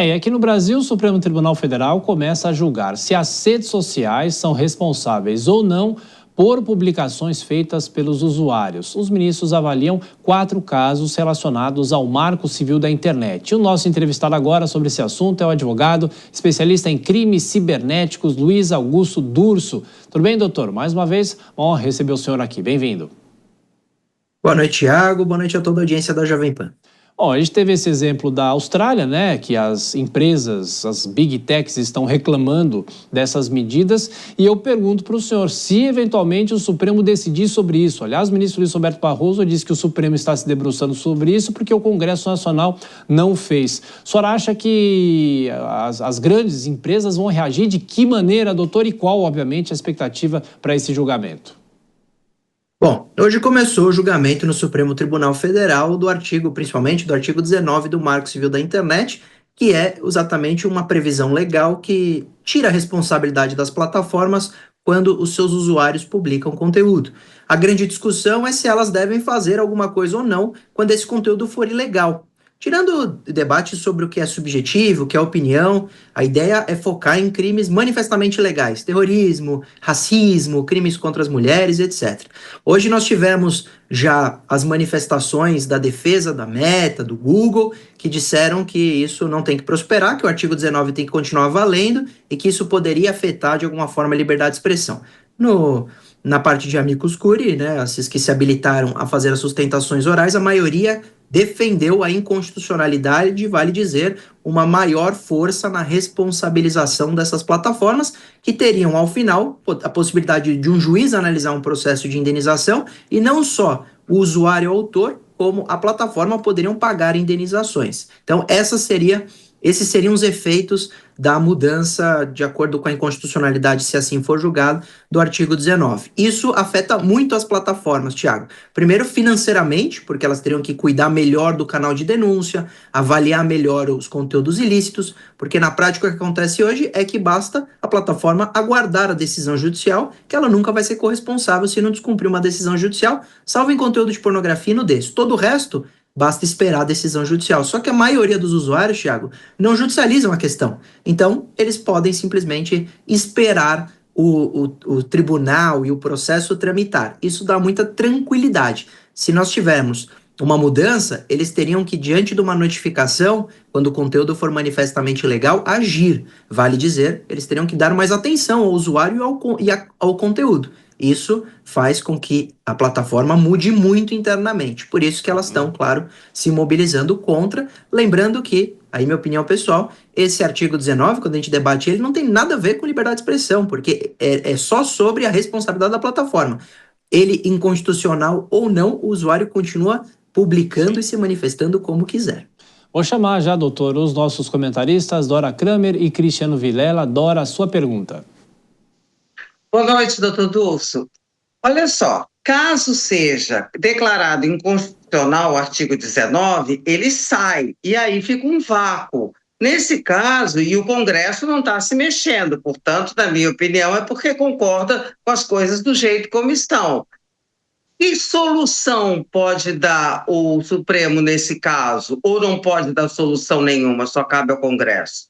E aqui no Brasil, o Supremo Tribunal Federal começa a julgar se as redes sociais são responsáveis ou não por publicações feitas pelos usuários. Os ministros avaliam 4 casos relacionados ao Marco Civil da Internet. E o nosso entrevistado agora sobre esse assunto é o advogado especialista em crimes cibernéticos, Luiz Augusto Durso. Tudo bem, doutor? Mais uma vez, honra receber o senhor aqui. Bem-vindo. Boa noite, Thiago. Boa noite a toda a audiência da Jovem Pan. Bom, a gente teve esse exemplo da Austrália, né, que as empresas, as big techs estão reclamando dessas medidas, e eu pergunto para o senhor se eventualmente o Supremo decidir sobre isso. Aliás, o ministro Luiz Roberto Barroso disse que o Supremo está se debruçando sobre isso porque o Congresso Nacional não fez. O senhor acha que as grandes empresas vão reagir de que maneira, doutor, e qual, obviamente, a expectativa para esse julgamento? Bom, hoje começou o julgamento no Supremo Tribunal Federal principalmente do artigo 19 do Marco Civil da Internet, que é exatamente uma previsão legal que tira a responsabilidade das plataformas quando os seus usuários publicam conteúdo. A grande discussão é se elas devem fazer alguma coisa ou não quando esse conteúdo for ilegal. Tirando o debate sobre o que é subjetivo, o que é opinião, a ideia é focar em crimes manifestamente ilegais, terrorismo, racismo, crimes contra as mulheres, etc. Hoje nós tivemos já as manifestações da defesa da Meta, do Google, que disseram que isso não tem que prosperar, que o artigo 19 tem que continuar valendo e que isso poderia afetar de alguma forma a liberdade de expressão. Na parte de amicus curiae, né, esses que se habilitaram a fazer as sustentações orais, a maioria defendeu a inconstitucionalidade, vale dizer, uma maior força na responsabilização dessas plataformas, que teriam, ao final, a possibilidade de um juiz analisar um processo de indenização, e não só o usuário autor, como a plataforma poderiam pagar indenizações. Então, esses seriam os efeitos da mudança, de acordo com a inconstitucionalidade, se assim for julgado, do artigo 19. Isso afeta muito as plataformas, Thiago. Primeiro, financeiramente, porque elas teriam que cuidar melhor do canal de denúncia, avaliar melhor os conteúdos ilícitos, porque na prática o que acontece hoje é que basta a plataforma aguardar a decisão judicial, que ela nunca vai ser corresponsável se não descumprir uma decisão judicial, salvo em conteúdo de pornografia e nudez. Todo o resto basta esperar a decisão judicial. Só que a maioria dos usuários, Thiago, não judicializam a questão. Então, eles podem simplesmente esperar o tribunal e o processo tramitar. Isso dá muita tranquilidade. Se nós tivermos uma mudança, eles teriam que, diante de uma notificação, quando o conteúdo for manifestamente ilegal, agir. Vale dizer, eles teriam que dar mais atenção ao usuário e ao conteúdo. Isso faz com que a plataforma mude muito internamente. Por isso que elas estão, claro, se mobilizando contra. Lembrando que, aí minha opinião pessoal, esse artigo 19, quando a gente debate ele, não tem nada a ver com liberdade de expressão, porque é só sobre a responsabilidade da plataforma. Ele, inconstitucional ou não, o usuário continua publicando e se manifestando como quiser. Vou chamar já, doutor, os nossos comentaristas, Dora Kramer e Cristiano Vilela. Dora, a sua pergunta. Boa noite, doutor Durso. Olha só, caso seja declarado inconstitucional o artigo 19, ele sai, e aí fica um vácuo. Nesse caso, e o Congresso não está se mexendo, portanto, na minha opinião, é porque concorda com as coisas do jeito como estão. Que solução pode dar o Supremo nesse caso? Ou não pode dar solução nenhuma, só cabe ao Congresso?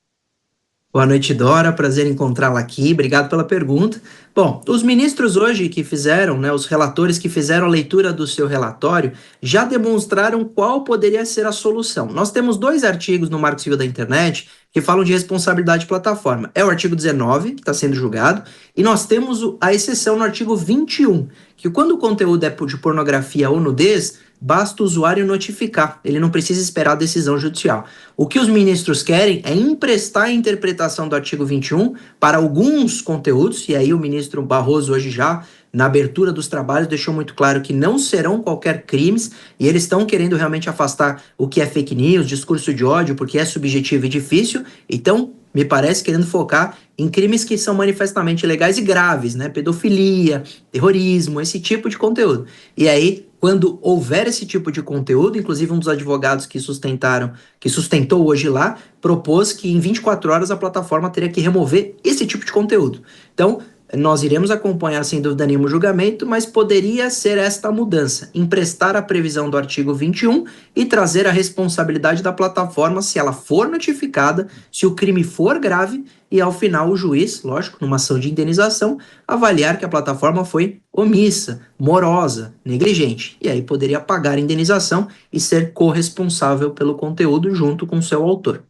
Boa noite, Dora. Prazer em encontrá-la aqui. Obrigado pela pergunta. Bom, os ministros hoje que fizeram, os relatores que fizeram a leitura do seu relatório, já demonstraram qual poderia ser a solução. Nós temos 2 artigos no Marco Civil da Internet que falam de responsabilidade de plataforma. É o artigo 19, que está sendo julgado, e nós temos a exceção no artigo 21, que quando o conteúdo é de pornografia ou nudez, basta o usuário notificar, ele não precisa esperar a decisão judicial. O que os ministros querem é emprestar a interpretação do artigo 21 para alguns conteúdos, e aí o ministro Barroso hoje já, na abertura dos trabalhos, deixou muito claro que não serão qualquer crimes, e eles estão querendo realmente afastar o que é fake news, discurso de ódio, porque é subjetivo e difícil, então me parece querendo focar em crimes que são manifestamente ilegais e graves, pedofilia, terrorismo, esse tipo de conteúdo. E aí, quando houver esse tipo de conteúdo, inclusive um dos advogados que sustentou hoje lá, propôs que em 24 horas a plataforma teria que remover esse tipo de conteúdo. Então, nós iremos acompanhar sem dúvida nenhuma o julgamento, mas poderia ser esta mudança, emprestar a previsão do artigo 21 e trazer a responsabilidade da plataforma se ela for notificada, se o crime for grave e ao final o juiz, lógico, numa ação de indenização, avaliar que a plataforma foi omissa, morosa, negligente, e aí poderia pagar a indenização e ser corresponsável pelo conteúdo junto com seu autor.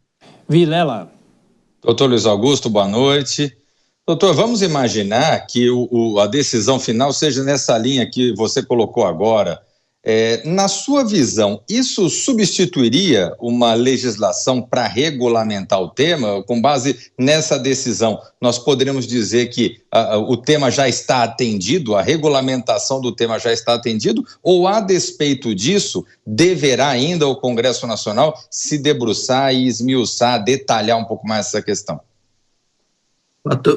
Vilela. Doutor Luiz Augusto, boa noite. Doutor, vamos imaginar que a decisão final seja nessa linha que você colocou agora. Na sua visão, isso substituiria uma legislação para regulamentar o tema? Com base nessa decisão, nós poderíamos dizer que o tema já está atendido, a regulamentação do tema já está atendido, ou a despeito disso, deverá ainda o Congresso Nacional se debruçar e esmiuçar, detalhar um pouco mais essa questão?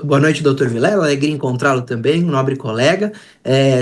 Boa noite, doutor Vilela, alegria encontrá-lo também, um nobre colega.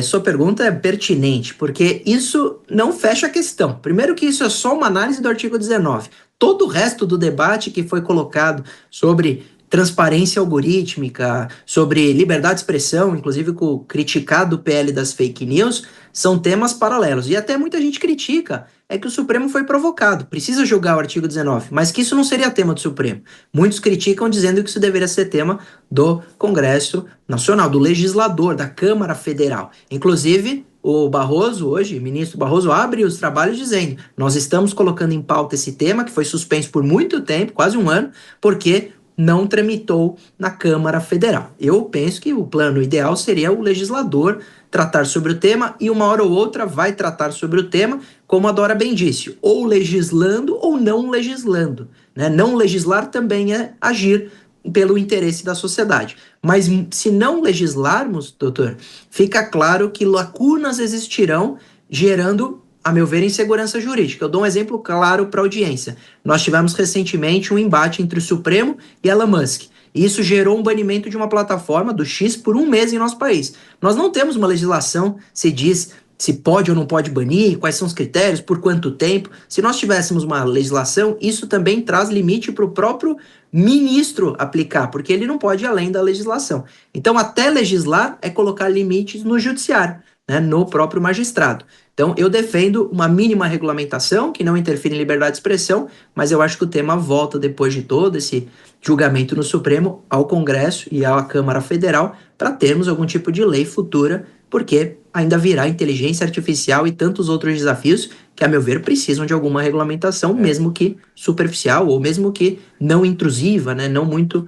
Sua pergunta é pertinente, porque isso não fecha a questão. Primeiro que isso é só uma análise do artigo 19. Todo o resto do debate que foi colocado sobre transparência algorítmica, sobre liberdade de expressão, inclusive com o criticado PL das fake news, são temas paralelos. E até muita gente critica que o Supremo foi provocado, precisa julgar o artigo 19, mas que isso não seria tema do Supremo. Muitos criticam dizendo que isso deveria ser tema do Congresso Nacional, do legislador, da Câmara Federal. Inclusive, o Barroso hoje, o ministro Barroso, abre os trabalhos dizendo: nós estamos colocando em pauta esse tema, que foi suspenso por muito tempo, quase um ano, porque não tramitou na Câmara Federal. Eu penso que o plano ideal seria o legislador tratar sobre o tema, e uma hora ou outra vai tratar sobre o tema, como a Dora bem disse, ou legislando ou não legislando, né? Não legislar também é agir pelo interesse da sociedade. Mas se não legislarmos, doutor, fica claro que lacunas existirão, gerando, a meu ver, insegurança jurídica. Eu dou um exemplo claro para a audiência. Nós tivemos recentemente um embate entre o Supremo e Elon Musk. E isso gerou um banimento de uma plataforma do X por 1 mês em nosso país. Nós não temos uma legislação, se diz se pode ou não pode banir, quais são os critérios, por quanto tempo. Se nós tivéssemos uma legislação, isso também traz limite para o próprio ministro aplicar, porque ele não pode ir além da legislação. Então, até legislar é colocar limites no judiciário, né, no próprio magistrado. Então, eu defendo uma mínima regulamentação que não interfira em liberdade de expressão, mas eu acho que o tema volta, depois de todo esse julgamento no Supremo, ao Congresso e à Câmara Federal, para termos algum tipo de lei futura, porque ainda virá inteligência artificial e tantos outros desafios que, a meu ver, precisam de alguma regulamentação, mesmo que superficial ou mesmo que não intrusiva, né, não muito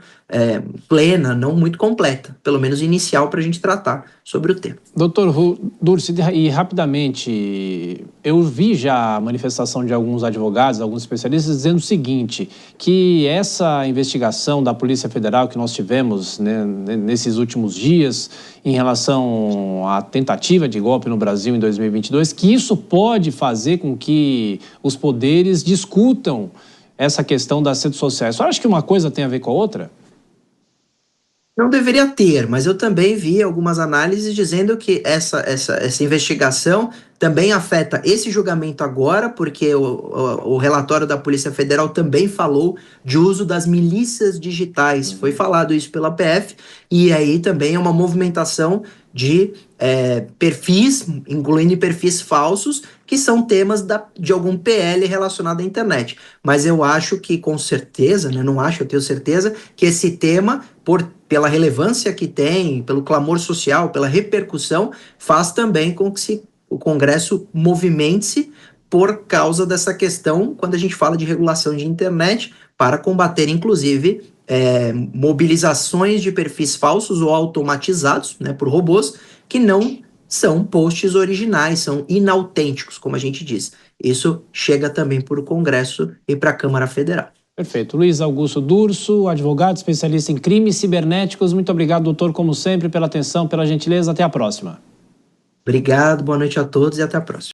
plena, não muito completa, pelo menos inicial, para a gente tratar sobre o tema. Doutor Dursi, e rapidamente, eu vi já a manifestação de alguns advogados, alguns especialistas, dizendo o seguinte, que essa investigação da Polícia Federal que nós tivemos, né, nesses últimos dias, em relação à tentativa de golpe no Brasil em 2022, que isso pode fazer com que os poderes discutam essa questão das redes sociais. Você acha que uma coisa tem a ver com a outra? Não deveria ter, mas eu também vi algumas análises dizendo que essa investigação também afeta esse julgamento agora, porque o relatório da Polícia Federal também falou de uso das milícias digitais. Foi falado isso pela PF, e aí também é uma movimentação de perfis, incluindo perfis falsos, que são temas de algum PL relacionado à internet. Mas eu acho que, com certeza, né, não acho, eu tenho certeza, que esse tema, pela relevância que tem, pelo clamor social, pela repercussão, faz também com que o Congresso movimente-se por causa dessa questão, quando a gente fala de regulação de internet, para combater, inclusive, mobilizações de perfis falsos ou automatizados, né, por robôs, que não são posts originais, são inautênticos, como a gente diz. Isso chega também para o Congresso e para a Câmara Federal. Perfeito. Luiz Augusto Durso, advogado, especialista em crimes cibernéticos. Muito obrigado, doutor, como sempre, pela atenção, pela gentileza. Até a próxima. Obrigado, boa noite a todos e até a próxima.